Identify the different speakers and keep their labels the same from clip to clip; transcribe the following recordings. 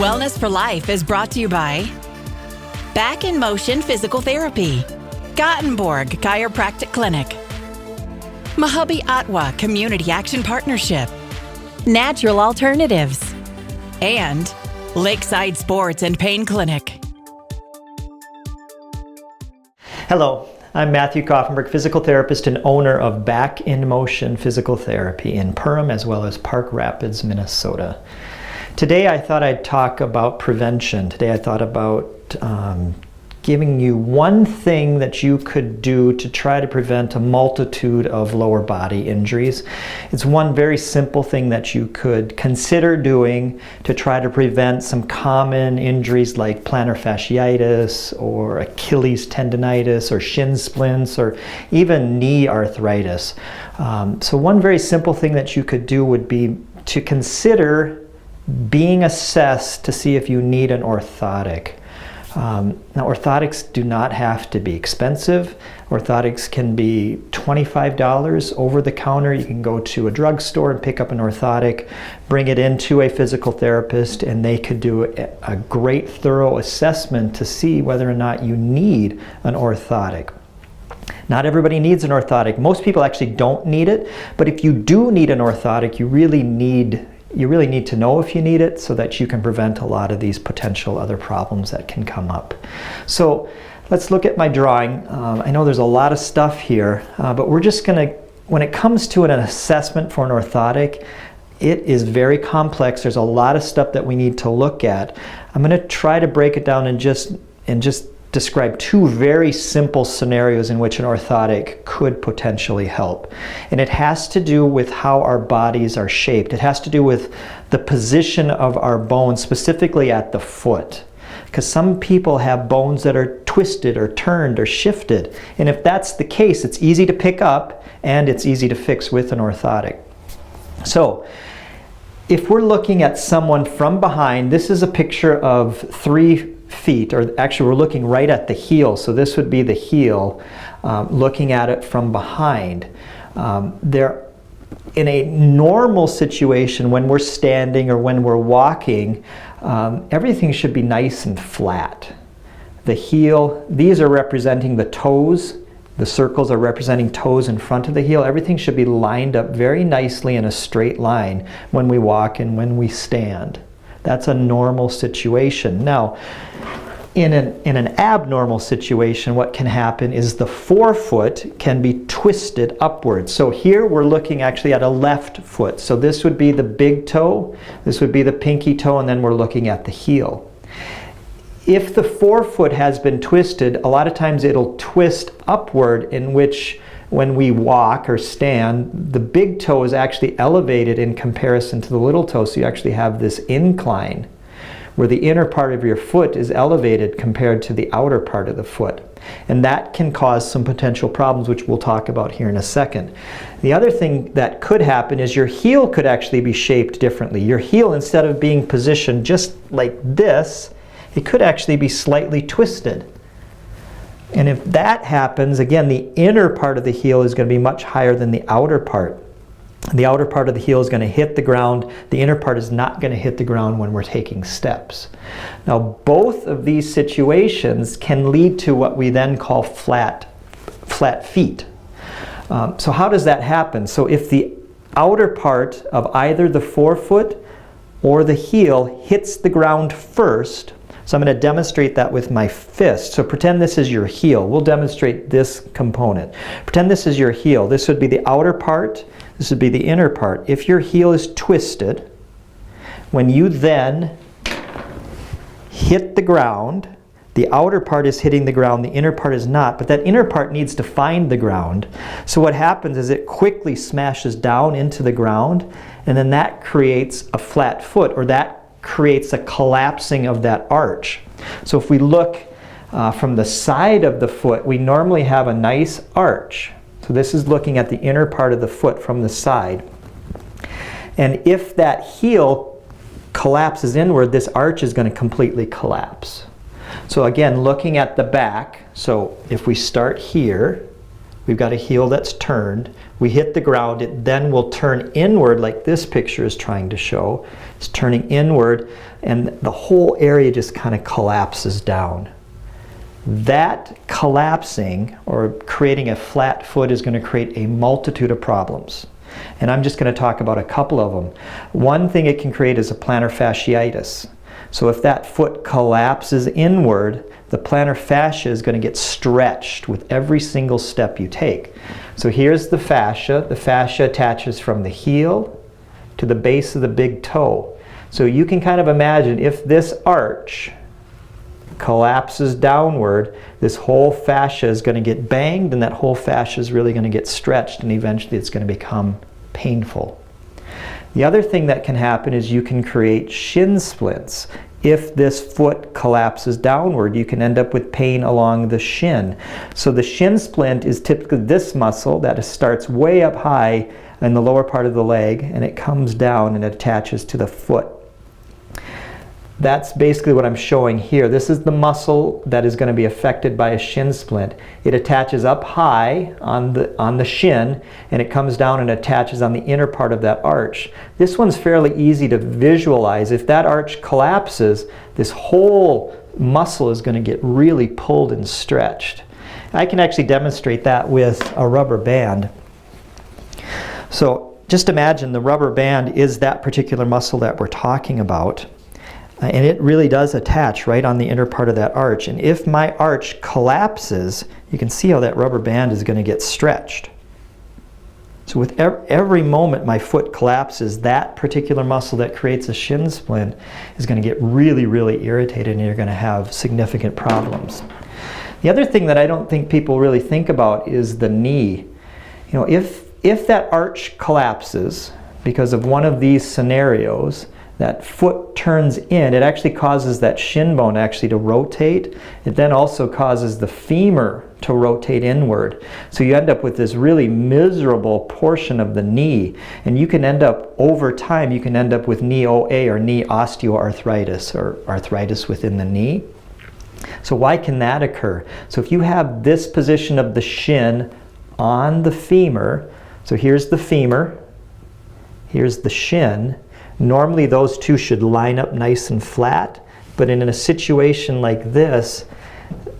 Speaker 1: Wellness for Life is brought to you by Back in Motion Physical Therapy, Gothenburg Chiropractic Clinic, Mahabi Atwa Community Action Partnership, Natural Alternatives, and Lakeside Sports and Pain Clinic.
Speaker 2: Hello, I'm Matthew Koffenberg, physical therapist and owner of Back in Motion Physical Therapy in Perham as well as Park Rapids, Minnesota. Today I thought I'd talk about prevention. Today I thought about giving you one thing that you could do to try to prevent a multitude of lower body injuries. It's one very simple thing that you could consider doing to try to prevent some common injuries like plantar fasciitis or Achilles tendonitis or shin splints or even knee arthritis. So one very simple thing that you could do would be to consider being assessed to see if you need an orthotic. Now, orthotics do not have to be expensive. Orthotics can be $25 over the counter. You can go to a drugstore and pick up an orthotic, bring it into a physical therapist, and they could do a great thorough assessment to see whether or not you need an orthotic. Not everybody needs an orthotic. Most people actually don't need it, but if you do need an orthotic, you really need to know if you need it so that you can prevent a lot of these potential other problems that can come up. So let's look at my drawing. I know there's a lot of stuff here, but we're just going to, when it comes to an assessment for an orthotic, it is very complex. There's a lot of stuff that we need to look at. I'm going to try to break it down and just describe two very simple scenarios in which an orthotic could potentially help. And it has to do with how our bodies are shaped. It has to do with the position of our bones, specifically at the foot. Because some people have bones that are twisted or turned or shifted. And if that's the case, it's easy to pick up and it's easy to fix with an orthotic. So, if we're looking at someone from behind, this is a picture of 3 feet, or actually we're looking right at the heel, so this would be the heel, looking at it from behind. In a normal situation, when we're standing or when we're walking, everything should be nice and flat. The heel, these are representing the toes. The circles are representing toes in front of the heel. Everything should be lined up very nicely in a straight line when we walk and when we stand. That's a normal situation. Now, in an abnormal situation, what can happen is the forefoot can be twisted upwards. So here we're looking actually at a left foot. So this would be the big toe, this would be the pinky toe, and then we're looking at the heel. If the forefoot has been twisted, a lot of times it'll twist upward, in which when we walk or stand, the big toe is actually elevated in comparison to the little toe, so you actually have this incline where the inner part of your foot is elevated compared to the outer part of the foot. And that can cause some potential problems, which we'll talk about here in a second. The other thing that could happen is your heel could actually be shaped differently. Your heel, instead of being positioned just like this, it could actually be slightly twisted. And if that happens, again, the inner part of the heel is going to be much higher than the outer part. The outer part of the heel is going to hit the ground. The inner part is not going to hit the ground when we're taking steps. Now, both of these situations can lead to what we then call flat feet. So how does that happen? So if the outer part of either the forefoot or the heel hits the ground first, so I'm going to demonstrate that with my fist. So pretend this is your heel. We'll demonstrate this component. Pretend this is your heel. This would be the outer part. This would be the inner part. If your heel is twisted, when you then hit the ground, the outer part is hitting the ground, the inner part is not, but that inner part needs to find the ground. So what happens is it quickly smashes down into the ground, and then that creates a flat foot, or that creates a collapsing of that arch. So if we look from the side of the foot, we normally have a nice arch. So this is looking at the inner part of the foot from the side. And if that heel collapses inward, this arch is going to completely collapse. So again, looking at the back, so if we start here, We've got a heel that's turned. We hit the ground, it then will turn inward like this picture is trying to show. It's turning inward and the whole area just kind of collapses down. That collapsing or creating a flat foot is going to create a multitude of problems. And I'm just going to talk about a couple of them. One thing it can create is a plantar fasciitis. So if that foot collapses inward, the plantar fascia is going to get stretched with every single step you take. So here's the fascia. The fascia attaches from the heel to the base of the big toe. So you can kind of imagine if this arch collapses downward, this whole fascia is going to get banged, and that whole fascia is really going to get stretched, and eventually it's going to become painful. The other thing that can happen is you can create shin splints. If this foot collapses downward, you can end up with pain along the shin. So the shin splint is typically this muscle that starts way up high in the lower part of the leg, and it comes down and it attaches to the foot. That's basically what I'm showing here. This is the muscle that is going to be affected by a shin splint. It attaches up high on the shin, and it comes down and attaches on the inner part of that arch. This one's fairly easy to visualize. If that arch collapses, this whole muscle is going to get really pulled and stretched. I can actually demonstrate that with a rubber band. So just imagine the rubber band is that particular muscle that we're talking about. And it really does attach right on the inner part of that arch. And if my arch collapses, you can see how that rubber band is going to get stretched. So with every moment my foot collapses, that particular muscle that creates a shin splint is going to get really, really irritated, and you're going to have significant problems. The other thing that I don't think people really think about is the knee. You know, if that arch collapses because of one of these scenarios, that foot turns in, it actually causes that shin bone actually to rotate. It then also causes the femur to rotate inward. So you end up with this really miserable portion of the knee, and you can end up, over time, you can end up with knee OA or knee osteoarthritis or arthritis within the knee. So why can that occur? So if you have this position of the shin on the femur, so here's the femur, here's the shin. Normally those two should line up nice and flat, but in a situation like this,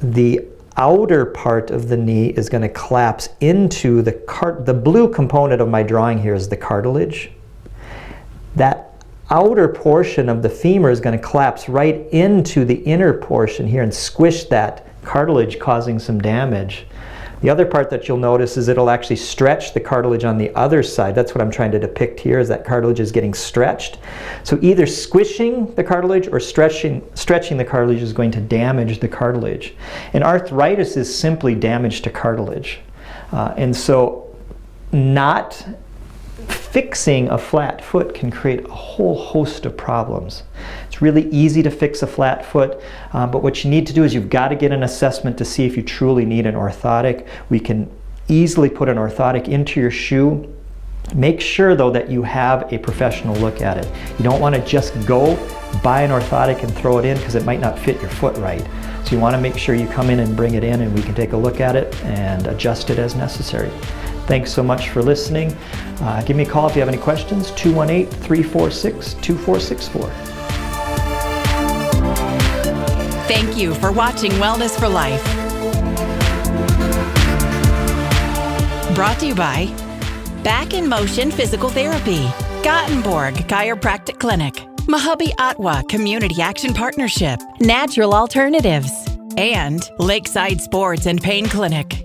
Speaker 2: the outer part of the knee is going to collapse into the blue component of my drawing here is the cartilage. That outer portion of the femur is going to collapse right into the inner portion here and squish that cartilage, causing some damage. The other part that you'll notice is it'll actually stretch the cartilage on the other side. That's what I'm trying to depict here, is that cartilage is getting stretched. So either squishing the cartilage or stretching the cartilage is going to damage the cartilage. And arthritis is simply damage to cartilage. And so not fixing a flat foot can create a whole host of problems. It's really easy to fix a flat foot, but what you need to do is you've got to get an assessment to see if you truly need an orthotic. We can easily put an orthotic into your shoe. Make sure though that you have a professional look at it. You don't want to just go buy an orthotic and throw it in because it might not fit your foot right. So you want to make sure you come in and bring it in, and we can take a look at it and adjust it as necessary. Thanks so much for listening. Give me a call if you have any questions, 218-346-2464.
Speaker 1: Thank you for watching Wellness for Life. Brought to you by Back in Motion Physical Therapy, Gothenburg Chiropractic Clinic, Mahabi Atwa Community Action Partnership, Natural Alternatives, and Lakeside Sports and Pain Clinic.